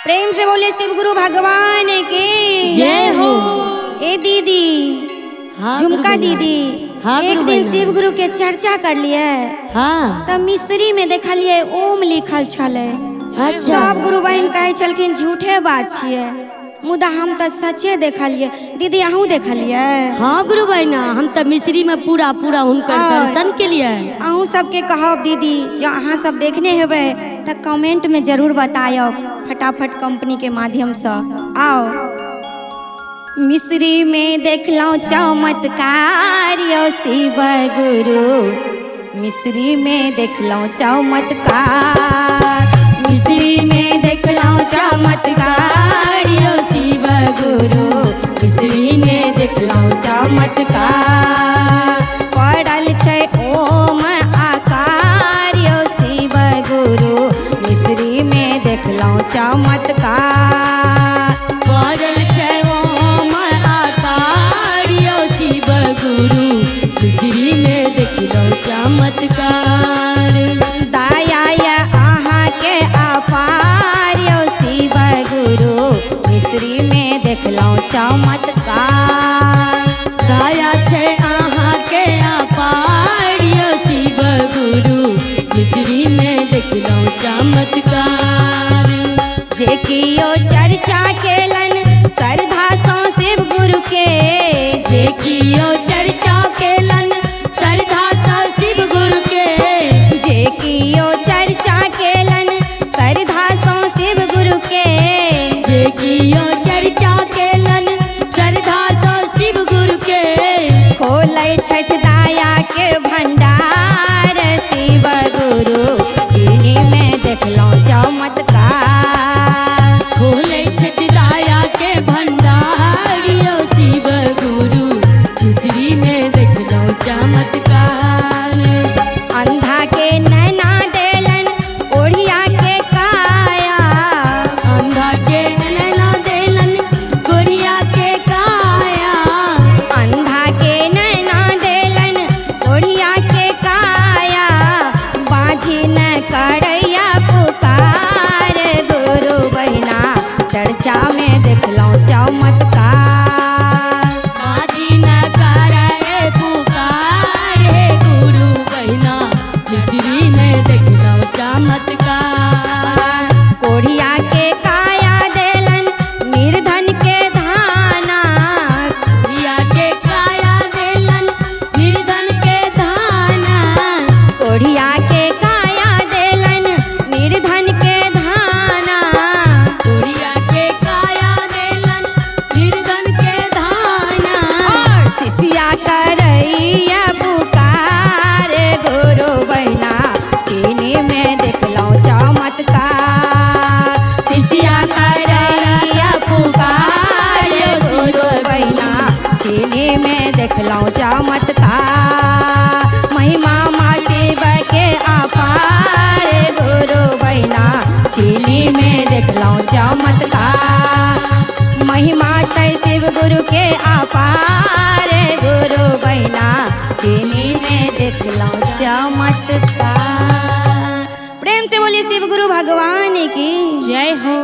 प्रेम से बोले शिव गुरु भगवान की जय हो। ए दीदी, हाँ झुमका दीदी, हाँ एक दिन शिव गुरु के चर्चा कर लिए। हाँ तब मिस्री में देखलिए ओम लिखल छले। अच्छा। सब गुरु बहन कहे छलखिन झूठे बात छिए, मुदा हम तो सच्चे देखलिए। दीदी अहूँ देखलिए? हाँ गुरु बहना, हम तो मिस्री में पूरा पूरा उनकर दर्शन के लिए। अहूँ सबके कहब दीदी, जो अहाँ सब देखने हेबे तो कमेंट में जरूर बताओ, फटाफट कंपनी के माध्यम से। आओ, मिस्री में देखलो चमत्कार यो शिव गुरु, मिस्री में देखलो चमत्कार, मिस्री में देखलो चमत्कार यो शिव गुरु, मिस्री में देखलो चमत्कार। पड़ल छै ओम आकार यो शिव गुरु, मिस्री में देखलो चमत्कार। पड़ल छै ओम आकार यो शिव गुरु, मिस्री में देखलो चमत्कार। दया या अहाँ के अपार यो शिव गुरु, मिस्री में देखलो चमत्कार। दया छै अहाँ के अपार यो शिव गुरु, मिस्री में देखलो चमत्कार। जे कियो चर्चा केलन श्रद्धा सँ शिव गुरु के, जे कियो चर्चा केलन श्रद्धा सँ शिव गुरु के, जे कियो चर्चा केलन श्रद्धा सँ शिव गुरु के, जे कियो चर्चा केलन श्रद्धा सँ शिव गुरु के, खोलै छथि दया के भंडार शिव गुरु, चीनी में देखलो चमत्कार। खोलै छथि दया के भंडार यो शिव गुरु, मिस्री में देखलो चमत्कार। अंधा के नैना देलन कोढ़िया के काया, अंधा के नैना देलन कोढ़िया के काया, अंधा के नैना देलन कोढ़िया के काया। बाझी न करैया पुकार गुरु बहिना, चर्चा में देखलो चमत्कार। आजी न करे पुकार हे गुरु बहिना, मिस्री में देखलो चमत्कार। कोढ़िया के काया देलन निर्धन के धाना, कोढ़िया के काया देलन निर्धन के धाना, कोढ़िया के काया देलन निर्धन के धाना। कोढ़िया के काया देलन निर्धन के धाना। और शिष्या करैया पुकार गुरु बहिना, चीनी में देखलो चमत्कार। शिष्या करैया पुकार गुरु बहिना, चीनी में देखलो चमत्कार। महिमा शिव के अपार गुरु बहिना, चीनी में देखलो चमत्कार। महिमा छै शिव गुरु के अपार गुरु बहिना, चीनी में देखलो चमत्कार। प्रेम से बोलिए शिव गुरु भगवान की जय हो।